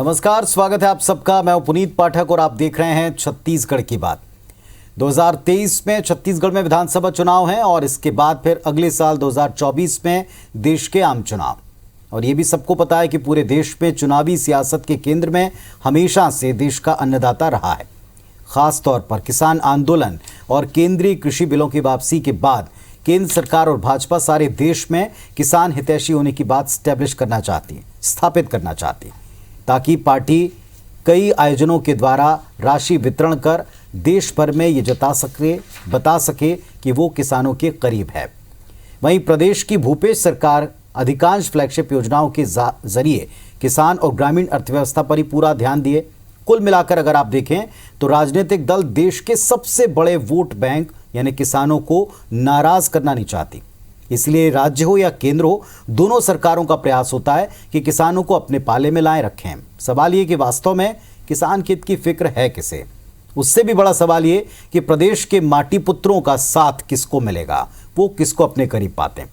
नमस्कार, स्वागत है आप सबका। मैं हूं पुनीत पाठक और आप देख रहे हैं छत्तीसगढ़ की बात। 2023 में छत्तीसगढ़ में विधानसभा चुनाव हैं और इसके बाद फिर अगले साल 2024 में देश के आम चुनाव। और ये भी सबको पता है कि पूरे देश में चुनावी सियासत के केंद्र में हमेशा से देश का अन्नदाता रहा है। खास तौर पर किसान आंदोलन और केंद्रीय कृषि बिलों की वापसी के बाद केंद्र सरकार और भाजपा सारे देश में किसान हितैषी होने की बात स्टैब्लिश करना चाहती है, स्थापित करना चाहती है, ताकि पार्टी कई आयोजनों के द्वारा राशि वितरण कर देश भर में ये बता सके कि वो किसानों के करीब है। वहीं प्रदेश की भूपेश सरकार अधिकांश फ्लैगशिप योजनाओं के जरिए किसान और ग्रामीण अर्थव्यवस्था पर ही पूरा ध्यान दिए। कुल मिलाकर अगर आप देखें तो राजनीतिक दल देश के सबसे बड़े वोट बैंक यानी किसानों को नाराज करना नहीं चाहती। इसलिए राज्य हो या केंद्र हो, दोनों सरकारों का प्रयास होता है कि किसानों को अपने पाले में लाए रखें। सवाल ये कि वास्तव में किसान हित की फिक्र है किसे? उससे भी बड़ा सवाल ये कि प्रदेश के माटी पुत्रों का साथ किसको मिलेगा, वो किसको अपने करीब पाते हैं।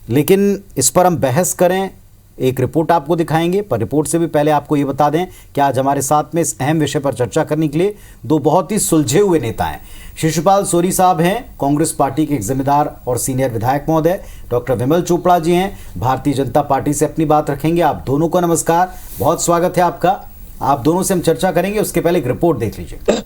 लेकिन इस पर हम बहस करें, एक रिपोर्ट आपको दिखाएंगे, पर रिपोर्ट से भी पहले आपको ये बता दें कि आज हमारे साथ में इस अहम विषय पर चर्चा करने के लिए दो बहुत ही सुलझे हुए नेता हैं। शिशुपाल सोरी साहब हैं, कांग्रेस पार्टी के एक जिम्मेदार और सीनियर विधायक महोदय। डॉक्टर विमल चोपड़ा जी हैं, भारतीय जनता पार्टी से अपनी बात रखेंगे। आप दोनों को नमस्कार, बहुत स्वागत है आपका। आप दोनों से हम चर्चा करेंगे, उसके पहले एक रिपोर्ट देख लीजिए।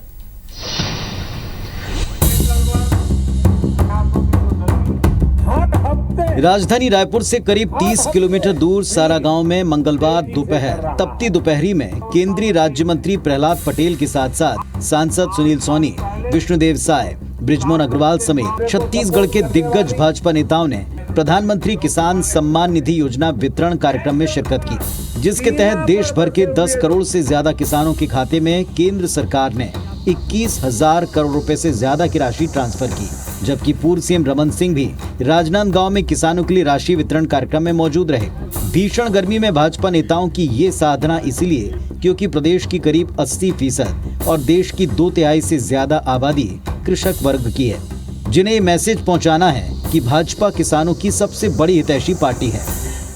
राजधानी रायपुर से करीब 30 किलोमीटर दूर सारागांव में मंगलवार दोपहर तपती दोपहरी में केंद्रीय राज्य मंत्री प्रहलाद पटेल के साथ साथ सांसद सुनील सोनी, विष्णुदेव साय, बृजमोहन अग्रवाल समेत छत्तीसगढ़ के दिग्गज भाजपा नेताओं ने प्रधानमंत्री किसान सम्मान निधि योजना वितरण कार्यक्रम में शिरकत की, जिसके तहत देश भर के 10 करोड़ से ज्यादा किसानों के खाते में केंद्र सरकार ने 21,000 करोड़ रुपए से ज्यादा की राशि ट्रांसफर की। जबकि पूर्व सीएम रमन सिंह भी राजनांदगांव में किसानों के लिए राशि वितरण कार्यक्रम में मौजूद रहे। भीषण गर्मी में भाजपा नेताओं की ये साधना इसलिए क्योंकि प्रदेश की करीब 80% और देश की 2/3 से ज्यादा आबादी कृषक वर्ग की है, जिन्हें ये मैसेज पहुंचाना है कि भाजपा किसानों की सबसे बड़ी हितैषी पार्टी है।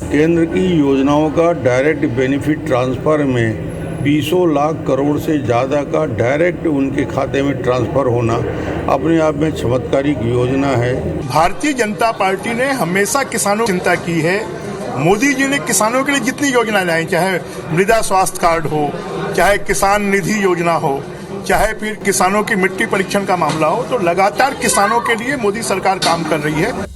केंद्र की योजनाओं का डायरेक्ट बेनिफिट ट्रांसफर में 20 लाख करोड़ से ज़्यादा का डायरेक्ट उनके खाते में ट्रांसफर होना अपने आप में चमत्कारिक योजना है। भारतीय जनता पार्टी ने हमेशा किसानों की चिंता की है। मोदी जी ने किसानों के लिए जितनी योजनाएं लाई, चाहे मृदा स्वास्थ्य कार्ड हो, चाहे किसान निधि योजना हो, चाहे फिर किसानों की मिट्टी परीक्षण का मामला हो, तो लगातार किसानों के लिए मोदी सरकार काम कर रही है।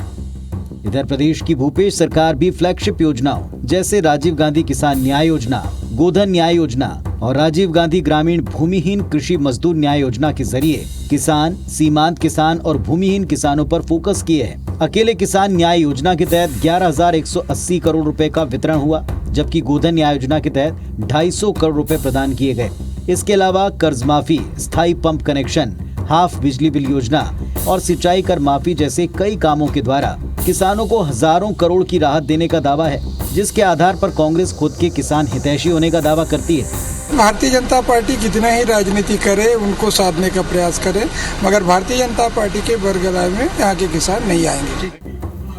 इधर प्रदेश की भूपेश सरकार भी फ्लैगशिप योजनाओं जैसे राजीव गांधी किसान न्याय योजना, गोधन न्याय योजना और राजीव गांधी ग्रामीण भूमिहीन कृषि मजदूर न्याय योजना के जरिए किसान, सीमांत किसान और भूमिहीन किसानों पर फोकस किए हैं। अकेले किसान न्याय योजना के तहत 11,180 करोड़ रुपए का वितरण हुआ, जबकि गोधन न्याय योजना के तहत 250 करोड़ रुपए प्रदान किए गए। इसके अलावा कर्ज माफी, स्थायी पंप कनेक्शन, हाफ बिजली बिल योजना और सिंचाई कर माफी जैसे कई कामों के द्वारा किसानों को हजारों करोड़ की राहत देने का दावा है, जिसके आधार पर कांग्रेस खुद के किसान हितैषी होने का दावा करती है। भारतीय जनता पार्टी कितना ही राजनीति करे, उनको साधने का प्रयास करे, मगर भारतीय जनता पार्टी के बरगलाव में यहाँ के किसान नहीं आएंगे।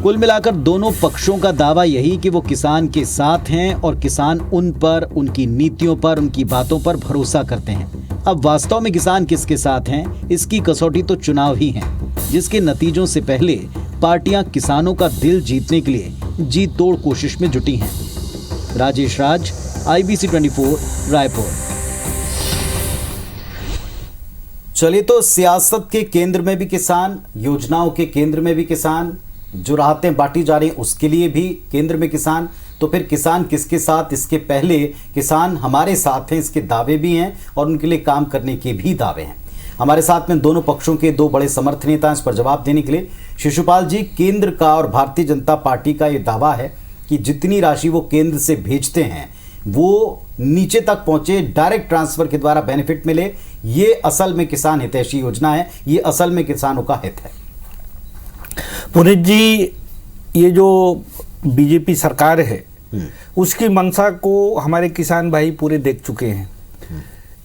कुल मिलाकर दोनों पक्षों का दावा यही कि वो किसान के साथ हैं और किसान उन पर, उनकी नीतियों पर, उनकी बातों पर भरोसा करते हैं। अब वास्तव में किसान किसके साथ हैं, इसकी कसौटी तो चुनाव ही है, जिसके नतीजों से पहले पार्टियां किसानों का दिल जीतने के लिए जी तोड़ कोशिश में जुटी हैं। राजेश राज, IBC 24, रायपुर। चलिए, तो सियासत के केंद्र में भी किसान, योजनाओं के केंद्र में भी किसान, जो राहतें बांटी जा रही उसके लिए भी केंद्र में किसान, तो फिर किसान किसके साथ? इसके पहले किसान हमारे साथ हैं, इसके दावे भी हैं और उनके लिए काम करने के भी दावे हैं। हमारे साथ में दोनों पक्षों के दो बड़े समर्थ नेता हैं। इस पर जवाब देने के लिए शिशुपाल जी, केंद्र का और भारतीय जनता पार्टी का ये दावा है कि जितनी राशि वो केंद्र से भेजते हैं वो नीचे तक पहुंचे, डायरेक्ट ट्रांसफर के द्वारा बेनिफिट मिले। ये असल में किसान हितैषी योजना है, ये असल में किसानों का हित है। पुनीत जी, ये जो बीजेपी सरकार है उसकी मंशा को हमारे किसान भाई पूरे देख चुके हैं।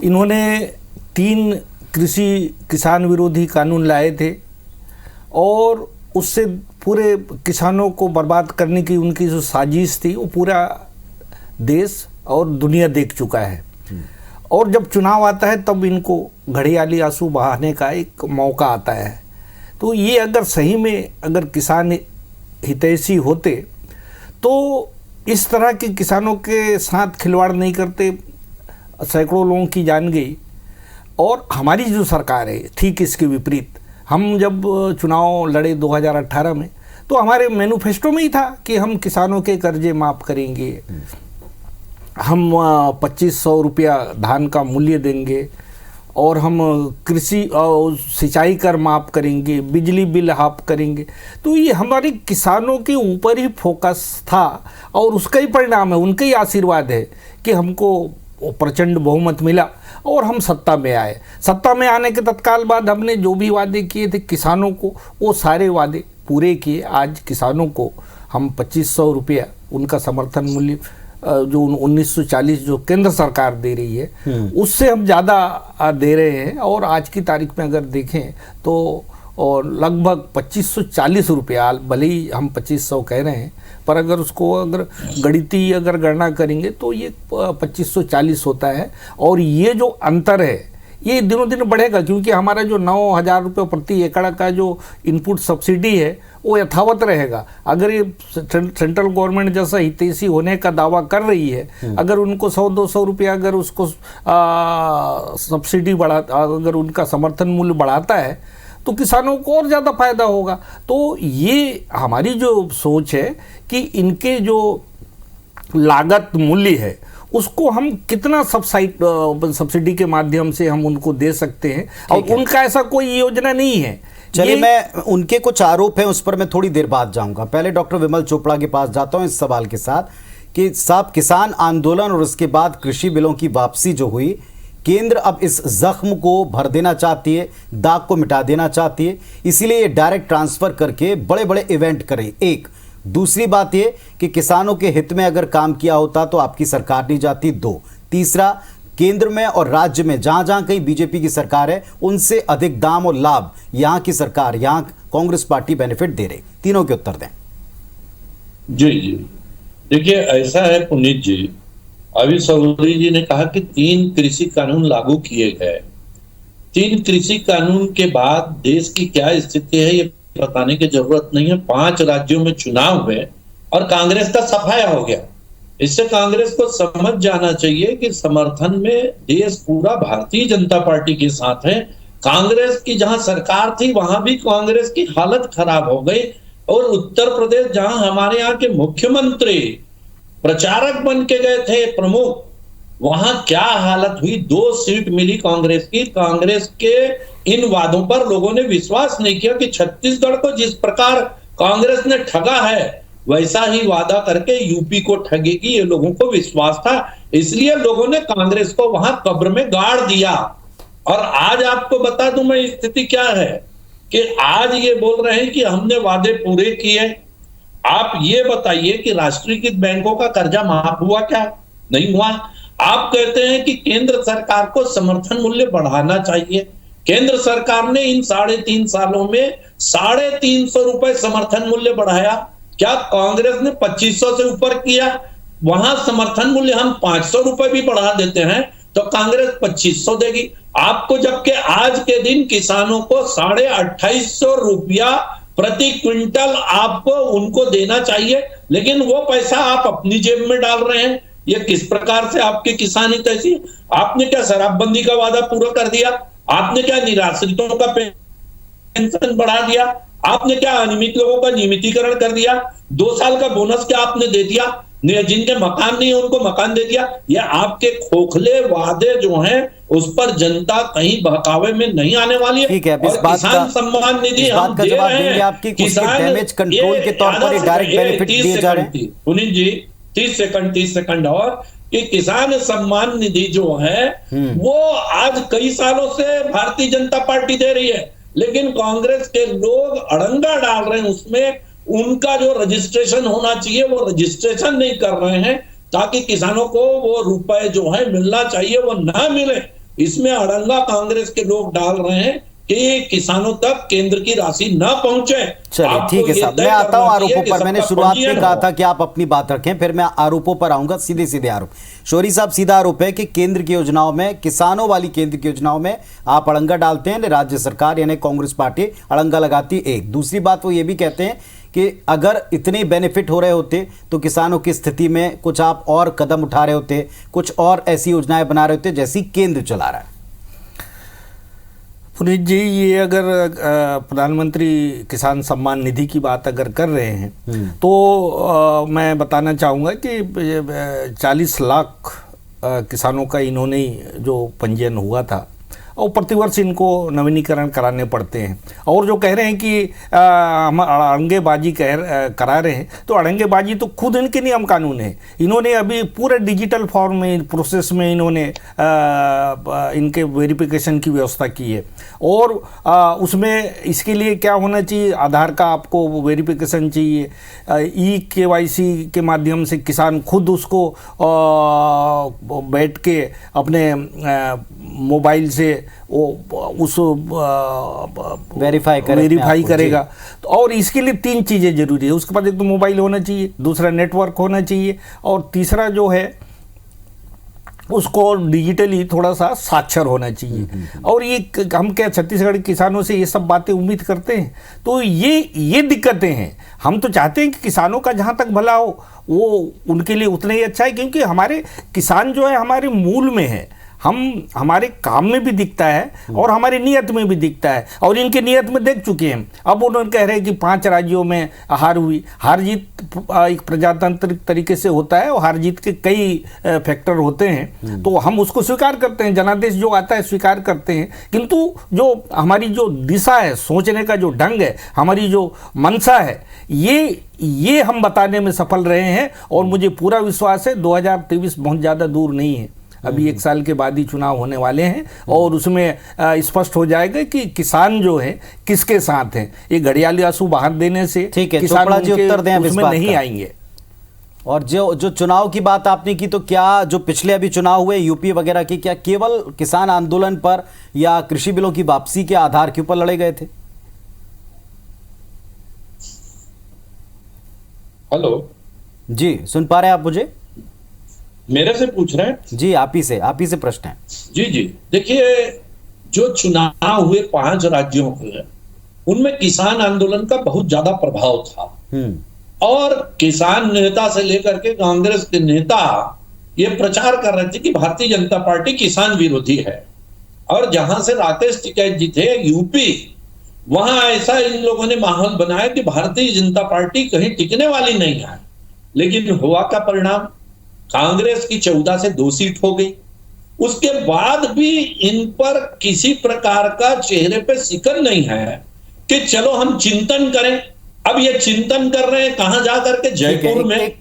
इन्होंने 3 किसान विरोधी कानून लाए थे और उससे पूरे किसानों को बर्बाद करने की उनकी जो साजिश थी वो पूरा देश और दुनिया देख चुका है। और जब चुनाव आता है तब इनको घड़ियाली आंसू बहाने का एक मौका आता है। तो ये अगर सही में अगर किसान हितैषी होते तो इस तरह के किसानों के साथ खिलवाड़ नहीं करते। सैकड़ों लोगों की जान गई। और हमारी जो सरकार है ठीक इसके विपरीत, हम जब चुनाव लड़े 2018 में तो हमारे मैनिफेस्टो में ही था कि हम किसानों के कर्जे माफ़ करेंगे, हम 2500 रुपया धान का मूल्य देंगे और हम कृषि और सिंचाई कर माफ़ करेंगे, बिजली बिल हाफ करेंगे। तो ये हमारे किसानों के ऊपर ही फोकस था और उसका ही परिणाम है, उनका ही आशीर्वाद है कि हमको प्रचंड बहुमत मिला और हम सत्ता में आए। सत्ता में आने के तत्काल बाद हमने जो भी वादे किए थे किसानों को, वो सारे वादे पूरे किए। आज किसानों को हम 2500 रुपया उनका समर्थन मूल्य जो 1940 जो केंद्र सरकार दे रही है उससे हम ज़्यादा दे रहे हैं। और आज की तारीख में अगर देखें तो और लगभग 2540 रुपया, भले ही हम 2500 कह रहे हैं पर अगर उसको अगर गणितीय अगर गणना करेंगे तो ये 2540 होता है। और ये जो अंतर है ये दिनों दिन बढ़ेगा, क्योंकि हमारा जो 9000 रुपये प्रति एकड़ का जो इनपुट सब्सिडी है वो यथावत रहेगा। अगर ये सेंट्रल गवर्नमेंट जैसा हितैषी होने का दावा कर रही है, अगर उनको 100-200 रुपया अगर उसको सब्सिडी बढ़ा, अगर उनका समर्थन मूल्य बढ़ाता है तो किसानों को और ज़्यादा फायदा होगा। तो ये हमारी जो सोच है कि इनके जो लागत मूल्य है उसको हम कितना सब्सिडी के माध्यम से हम उनको दे सकते हैं, और उनका ऐसा कोई योजना नहीं है। चलिए, मैं उनके कुछ आरोप हैं उस पर मैं थोड़ी देर बाद जाऊंगा। पहले डॉक्टर विमल चोपड़ा के पास जाता हूं इस सवाल के साथ कि साहब, किसान आंदोलन और उसके बाद कृषि बिलों की वापसी जो हुई, केंद्र अब इस जख्म को भर देना चाहती है, दाग को मिटा देना चाहती है, इसीलिए ये डायरेक्ट ट्रांसफर करके बड़े बड़े इवेंट करे। एक दूसरी बात ये कि किसानों के हित में अगर काम किया होता तो आपकी सरकार नहीं जाती। दो, तीसरा, केंद्र में और राज्य में जहां जहां कहीं बीजेपी की सरकार है उनसे अधिक दाम और लाभ यहां की सरकार, यहां कांग्रेस पार्टी बेनिफिट दे रही। तीनों के उत्तर दें। जी जी, देखिए ऐसा है पुनीत जी, अभी चौधरी जी ने कहा कि 3 कृषि कानून लागू किए गए। 3 कृषि कानून के बाद देश की क्या स्थिति है ये बताने की जरूरत नहीं है। 5 राज्यों में चुनाव हुए और कांग्रेस का सफाया हो गया। इससे कांग्रेस को समझ जाना चाहिए कि समर्थन में देश पूरा भारतीय जनता पार्टी के साथ है। कांग्रेस की जहां सरकार थी वहां भी कांग्रेस की हालत खराब हो गई, और उत्तर प्रदेश जहां हमारे यहाँ के मुख्यमंत्री प्रचारक बन के गए थे प्रमुख, वहां क्या हालत हुई। 2 सीट मिली कांग्रेस की। कांग्रेस के इन वादों पर लोगों ने विश्वास नहीं किया कि छत्तीसगढ़ को जिस प्रकार कांग्रेस ने ठगा है वैसा ही वादा करके यूपी को ठगेगी, ये लोगों को विश्वास था। इसलिए लोगों ने कांग्रेस को वहां कब्र में गाड़ दिया। और आज आपको बता दूं मैं स्थिति क्या है कि आज ये बोल रहे हैं कि हमने वादे पूरे किए। आप ये बताइए कि राष्ट्रीयकृत बैंकों का कर्जा माफ हुआ क्या? नहीं हुआ। आप कहते हैं कि केंद्र सरकार को समर्थन मूल्य बढ़ाना चाहिए। केंद्र सरकार ने इन 3.5 सालों में 350 रुपए समर्थन मूल्य बढ़ाया। क्या कांग्रेस ने 2500 से ऊपर किया? वहां समर्थन मूल्य हम 500 रुपए भी बढ़ा देते हैं तो कांग्रेस 2500 देगी आपको, जबकि आज के दिन किसानों को 2850 रुपया प्रति क्विंटल आपको उनको देना चाहिए, लेकिन वो पैसा आप अपनी जेब में डाल रहे हैं। ये किस प्रकार से आपकी किसानी तैसी? आपने क्या शराबबंदी का वादा पूरा कर दिया? आपने क्या निराश्रितों का पेंशन बढ़ा दिया? आपने क्या अनियमित लोगों का नियमितीकरण कर दिया? 2 साल का बोनस क्या आपने दे दिया? जिनके मकान नहीं है उनको मकान दे दिया? ये आपके खोखले वादे जो हैं उस पर जनता कहीं बहकावे में नहीं आने वाली है। ठीक है, अब इस बात किसान सम्मान निधि हम दे रहे हैं। आपकी डैमेज कंट्रोल के तौर पर डायरेक्ट बेनिफिट दिए जा रहे हैं। पुनीत जी 30 सेकंड और कि किसान सम्मान निधि जो है वो आज कई सालों से भारतीय जनता पार्टी दे रही है, लेकिन कांग्रेस के लोग अड़ंगा डाल रहे हैं उसमें। उनका जो रजिस्ट्रेशन होना चाहिए वो रजिस्ट्रेशन नहीं कर रहे हैं, ताकि किसानों को वो रुपए जो है मिलना चाहिए वो ना मिले। इसमें अड़ंगा कांग्रेस के लोग डाल रहे हैं कि किसानों तक केंद्र की राशि न पहुंचे। चलिए ठीक है साहब, मैं आता हूं आरोपों पर। मैंने शुरुआत में कहा था कि आप अपनी बात रखें, फिर मैं आरोपों पर आऊंगा। सीधे सीधे आरोप शौरी साहब, सीधा आरोप है कि केंद्र की योजनाओं में, किसानों वाली केंद्र की योजनाओं में आप अड़ंगा डालते हैं, राज्य सरकार यानी कांग्रेस पार्टी अड़ंगा लगाती। एक दूसरी बात वो ये भी कहते हैं कि अगर इतने बेनिफिट हो रहे होते तो किसानों की स्थिति में कुछ आप और कदम उठा रहे होते, कुछ और ऐसी योजनाएं बना रहे होते जैसी केंद्र चला रहा है। पुनीत जी, ये अगर प्रधानमंत्री किसान सम्मान निधि की बात अगर कर रहे हैं तो मैं बताना चाहूँगा कि 40 लाख किसानों का इन्होंने जो पंजीयन हुआ था और प्रतिवर्ष इनको नवीनीकरण कराने पड़ते हैं। और जो कह रहे हैं कि हम अड़ंगेबाजी करा रहे हैं, तो अड़ंगेबाजी तो खुद इनके नियम कानून है। इन्होंने अभी पूरे डिजिटल फॉर्म में, प्रोसेस में इन्होंने इनके वेरिफिकेशन की व्यवस्था की है। और उसमें इसके लिए क्या होना चाहिए, आधार का आपको वेरिफिकेशन चाहिए, KYC के माध्यम से किसान खुद उसको बैठ के अपने मोबाइल से उस वेरीफाई करेगा। तो और इसके लिए 3 चीज़ें जरूरी है। उसके बाद एक तो मोबाइल होना चाहिए, दूसरा नेटवर्क होना चाहिए, और तीसरा जो है उसको डिजिटली थोड़ा सा साक्षर होना चाहिए। और ये हम क्या छत्तीसगढ़ के किसानों से ये सब बातें उम्मीद करते हैं, तो ये दिक्कतें हैं। हम तो चाहते हैं कि किसानों का जहाँ तक भला हो वो उनके लिए उतना ही अच्छा है, क्योंकि हमारे किसान जो है हमारे मूल में है, हमारे काम में भी दिखता है और हमारी नियत में भी दिखता है। और इनके नियत में देख चुके हैं। अब उन्होंने कह रहे हैं कि 5 राज्यों में हार हुई। हार जीत एक प्रजातांत्रिक तरीके से होता है और हार जीत के कई फैक्टर होते हैं, तो हम उसको स्वीकार करते हैं। जनादेश जो आता है स्वीकार करते हैं, किंतु जो हमारी जो दिशा है, सोचने का जो ढंग है, हमारी जो मंशा है, ये हम बताने में सफल रहे हैं। और मुझे पूरा विश्वास है 2023 बहुत ज़्यादा दूर नहीं है। अभी 1 साल के बाद ही चुनाव होने वाले हैं और उसमें स्पष्ट हो जाएगा कि किसान जो है किसके साथ हैं। ये घड़ियाली आंसू बहा देने से किसान जी उत्तर दें उसमें नहीं आएंगे। और जो चुनाव की बात आपने की, तो क्या जो पिछले अभी चुनाव हुए यूपी वगैरह की, क्या केवल किसान आंदोलन पर या कृषि बिलों की वापसी के आधार के ऊपर लड़े गए थे? हेलो जी, सुन पा रहे हैं आप मुझे? मेरे से पूछ रहे हैं? जी, आप ही से प्रश्न है। जी, देखिए, जो चुनाव हुए 5 राज्यों के, उनमें किसान आंदोलन का बहुत ज्यादा प्रभाव था। और किसान नेता से लेकर के कांग्रेस के नेता ये प्रचार कर रहे थे कि भारतीय जनता पार्टी किसान विरोधी है। और जहां से राकेश टिकैत जी थे यूपी, वहां ऐसा इन लोगों ने माहौल बनाया कि भारतीय जनता पार्टी कहीं टिकने वाली नहीं है। लेकिन हुआ का परिणाम, कांग्रेस की 14 से 2 सीट हो गई। उसके बाद भी इन पर किसी प्रकार का चेहरे पे सिकन नहीं है कि चलो हम चिंतन करें। अब ये चिंतन कर रहे हैं कहां जाकर के, जयपुर में।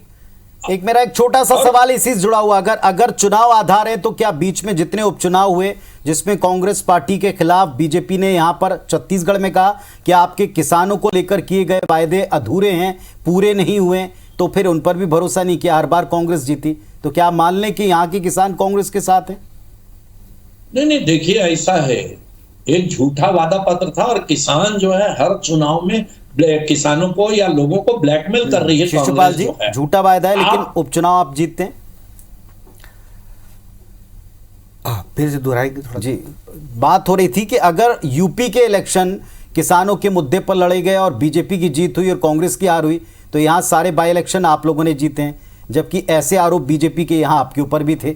एक मेरा एक छोटा सा सवाल इसी से जुड़ा हुआ, अगर चुनाव आधार है तो क्या बीच में जितने उपचुनाव हुए जिसमें कांग्रेस पार्टी के खिलाफ बीजेपी ने यहां पर छत्तीसगढ़ में कहा कि आपके किसानों को लेकर किए गए वायदे अधूरे हैं, पूरे नहीं हुए, तो फिर उन पर भी भरोसा नहीं किया, हर बार कांग्रेस जीती, तो क्या आप मान लें कि यहाँ के किसान कांग्रेस के साथ हैं? नहीं, देखिए, ऐसा है, एक झूठा वादा पत्र था और किसान जो है हर चुनाव में किसानों को या लोगों को ब्लैकमेल कर रही है। शिशुपाल जी, झूठा वायदा है लेकिन उपचुनाव आप जीतते हैं। फिर से दोहराएंगे थोड़ा। जी, बात हो रही थी कि अगर यूपी के इलेक्शन किसानों के मुद्दे पर लड़े गए और बीजेपी की जीत हुई और कांग्रेस की हार हुई, तो यहाँ सारे बाई इलेक्शन आप लोगों ने जीते हैं, जबकि ऐसे आरोप बीजेपी के यहाँ आपके ऊपर भी थे।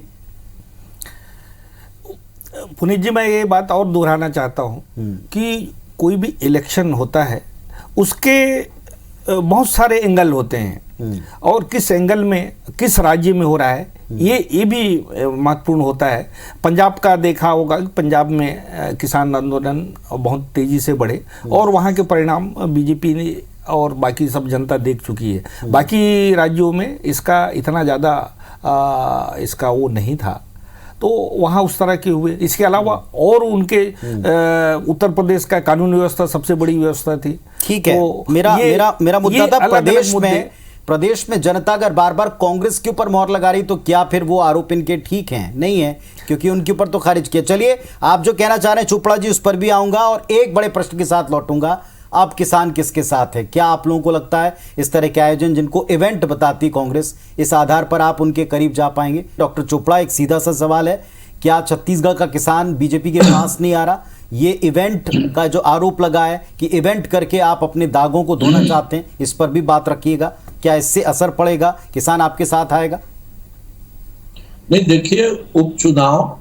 पुनीत जी, मैं ये बात और दोहराना चाहता हूँ कि कोई भी इलेक्शन होता है उसके बहुत सारे एंगल होते हैं, और किस एंगल में किस राज्य में हो रहा है ये भी महत्वपूर्ण होता है। पंजाब का देखा होगा कि पंजाब में किसान आंदोलन बहुत तेजी से बढ़े और वहाँ के परिणाम बीजेपी ने और बाकी सब जनता देख चुकी है। बाकी राज्यों में इसका इतना ज़्यादा इसका वो नहीं था, तो वहाँ उस तरह के हुए। इसके अलावा और उनके उत्तर प्रदेश का कानून व्यवस्था सबसे बड़ी व्यवस्था थी। ठीक है, मेरा मुद्दा था प्रदेश में जनता अगर बार बार कांग्रेस के ऊपर मोहर लगा रही तो क्या फिर वो आरोप इनके ठीक हैं? नहीं है, क्योंकि उनके ऊपर तो खारिज किया। चलिए, आप जो कहना चाह रहे हैं चोपड़ा जी, उस पर भी आऊंगा और एक बड़े प्रश्न के साथ लौटूंगा। अब किसान किसके साथ है? क्या आप लोगों को लगता है इस तरह के आयोजन जिनको इवेंट बताती कांग्रेस, इस आधार पर आप उनके करीब जा पाएंगे? डॉक्टर चोपड़ा, एक सीधा सा सवाल है, क्या छत्तीसगढ़ का किसान बीजेपी के पास नहीं आ रहा? ये इवेंट का जो आरोप लगा है कि इवेंट करके आप अपने दागों को धोना चाहते हैं, इस पर भी बात रखिएगा। क्या इससे असर पड़ेगा? किसान आपके साथ आएगा? नहीं, देखिए, उपचुनाव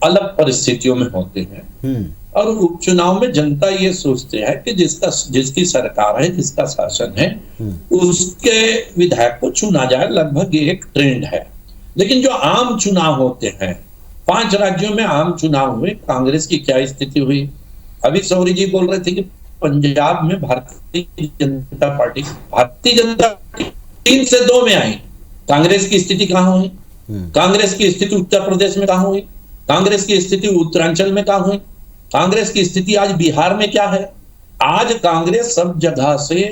अलग परिस्थितियों में होते हैं और उपचुनाव में जनता ये सोचते हैं कि जिसकी सरकार है, जिसका शासन है, उसके विधायक को चुना जाए। लगभग ये एक ट्रेंड है। लेकिन जो आम चुनाव होते हैं, 5 राज्यों में आम चुनाव हुए, कांग्रेस की क्या स्थिति हुई? अभी सौरी जी बोल रहे थे कि पंजाब में भारतीय जनता पार्टी 3 से 2 में आई। कांग्रेस की स्थिति कहां हुई? कांग्रेस की स्थिति उत्तर प्रदेश में कहां हुई? कांग्रेस की स्थिति उत्तरांचल में कहां हुई? कांग्रेस की स्थिति आज बिहार में क्या है? आज कांग्रेस सब जगह से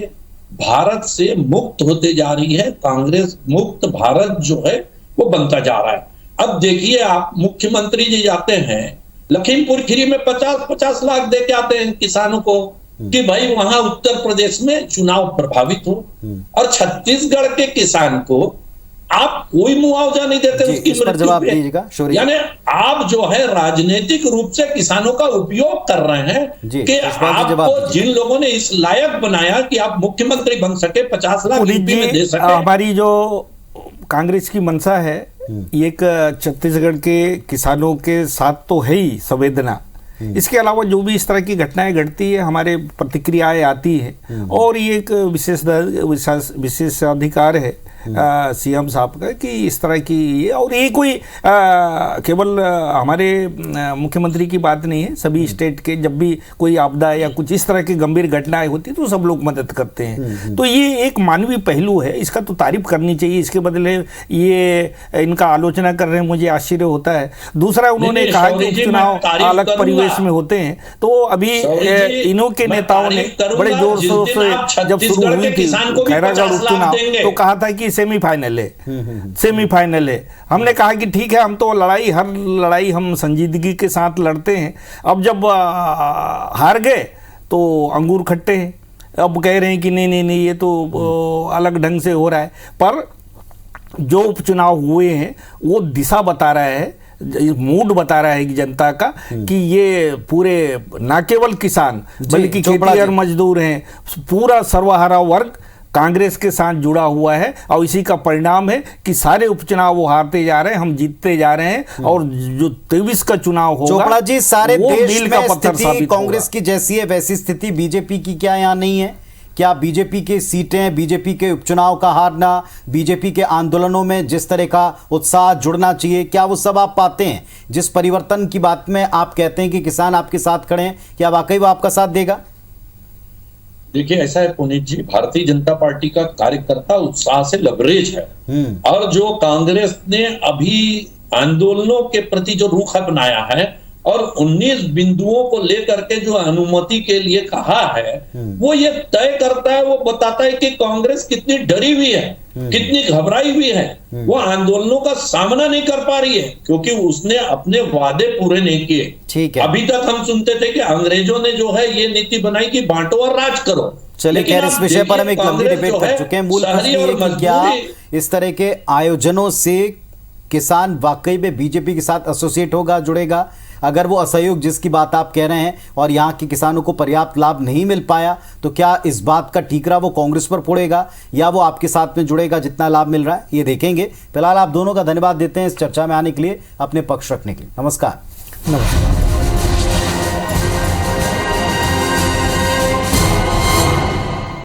भारत से मुक्त होते जा रही है। कांग्रेस मुक्त भारत जो है वो बनता जा रहा है। अब देखिए, आप मुख्यमंत्री जी जाते हैं लखीमपुर खीरी में 50-50 लाख दे के आते हैं किसानों को कि भाई वहां उत्तर प्रदेश में चुनाव प्रभावित हो, और छत्तीसगढ़ के किसान को आप कोई मुआवजा नहीं देते उसकी मृत्यु पे। यानी आप जो है राजनीतिक रूप से किसानों का उपयोग कर रहे हैं कि आपको जिन लोगों ने इस लायक बनाया कि आप मुख्यमंत्री बन सके, 50 लाख यूपी में दे सके। हमारी जो कांग्रेस की मंशा है, एक छत्तीसगढ़ के किसानों के साथ तो है ही संवेदना, इसके अलावा जो भी इस तरह की घटनाएं घटती है, हमारे प्रतिक्रियाएं आती है, और ये एक विशेषाधिकार है सीएम साहब का कि इस तरह की, और ये कोई केवल हमारे मुख्यमंत्री की बात नहीं है। सभी स्टेट के जब भी कोई आपदा या कुछ इस तरह की गंभीर घटनाएं होती तो सब लोग मदद करते हैं। तो ये एक मानवीय पहलू है, इसका तो तारीफ करनी चाहिए। इसके बदले ये इनका आलोचना कर रहे हैं, मुझे आश्चर्य होता है। दूसरा, उन्होंने कहा कि उपचुनाव अलग परिवेश में होते हैं, तो अभी इन्हों के नेताओं ने बड़े जोर शोर से जब शुरू हुई थी खैरागढ़ उपचुनाव तो कहा था कि सेमीफाइनल है। हमने कहा कि ठीक है, हम तो हर लड़ाई हम संजीदगी के साथ लड़ते हैं। अब जब हार गए तो अंगूर खट्टे हैं, अब कह रहे हैं कि नहीं ये तो अलग ढंग से हो रहा है। पर जो उपचुनाव हुए हैं वो दिशा बता रहा है, मूड बता रहा है कि जनता का कि ये पूरे ना केवल किसान बल्कि खेती और मजदूर हैं, पूरा सर्वहारा वर्ग कांग्रेस के साथ जुड़ा हुआ है, और इसी का परिणाम है कि सारे उपचुनाव वो हारते जा रहे हैं, हम जीतते जा रहे हैं, और जो 23 का चुनाव होगा चोपड़ा जी, सारे देश में स्थिति कांग्रेस की जैसी है वैसी स्थिति बीजेपी की क्या यहाँ नहीं है? क्या बीजेपी की सीटें, बीजेपी के उपचुनाव का हारना, बीजेपी के आंदोलनों में जिस तरह का उत्साह जुड़ना चाहिए, क्या वो सब आप पाते हैं? जिस परिवर्तन की बात में आप कहते हैं कि किसान आपके साथ खड़े हैं, क्या वाकई वो आपका साथ देगा? देखिए, ऐसा है पुनीत जी, भारतीय जनता पार्टी का कार्यकर्ता उत्साह से लबरेज है, और जो कांग्रेस ने अभी आंदोलनों के प्रति जो रुख अपनाया है और 19 बिंदुओं को लेकर के जो अनुमति के लिए कहा है, वो ये तय करता है, वो बताता है कि कांग्रेस कितनी डरी हुई है, कितनी घबराई हुई है। वो आंदोलनों का सामना नहीं कर पा रही है क्योंकि उसने अपने वादे पूरे नहीं किए। ठीक है, अभी तक हम सुनते थे कि अंग्रेजों ने जो है ये नीति बनाई कि बांटो और राज करो। चलिए, खैर इस विषय पर हम एक लंबी डिबेट कर चुके हैं। मूल प्रश्न ये है कि क्या इस तरह के आयोजनों से किसान वाकई में बीजेपी के साथ एसोसिएट होगा, जुड़ेगा? अगर वो असहयोग जिसकी बात आप कह रहे हैं और यहाँ के किसानों को पर्याप्त लाभ नहीं मिल पाया, तो क्या इस बात का ठीकरा वो कांग्रेस पर फोड़ेगा या वो आपके साथ में जुड़ेगा जितना लाभ मिल रहा है? ये देखेंगे। फिलहाल आप दोनों का धन्यवाद देते हैं इस चर्चा में आने के लिए, अपने पक्ष रखने के लिए। नमस्कार।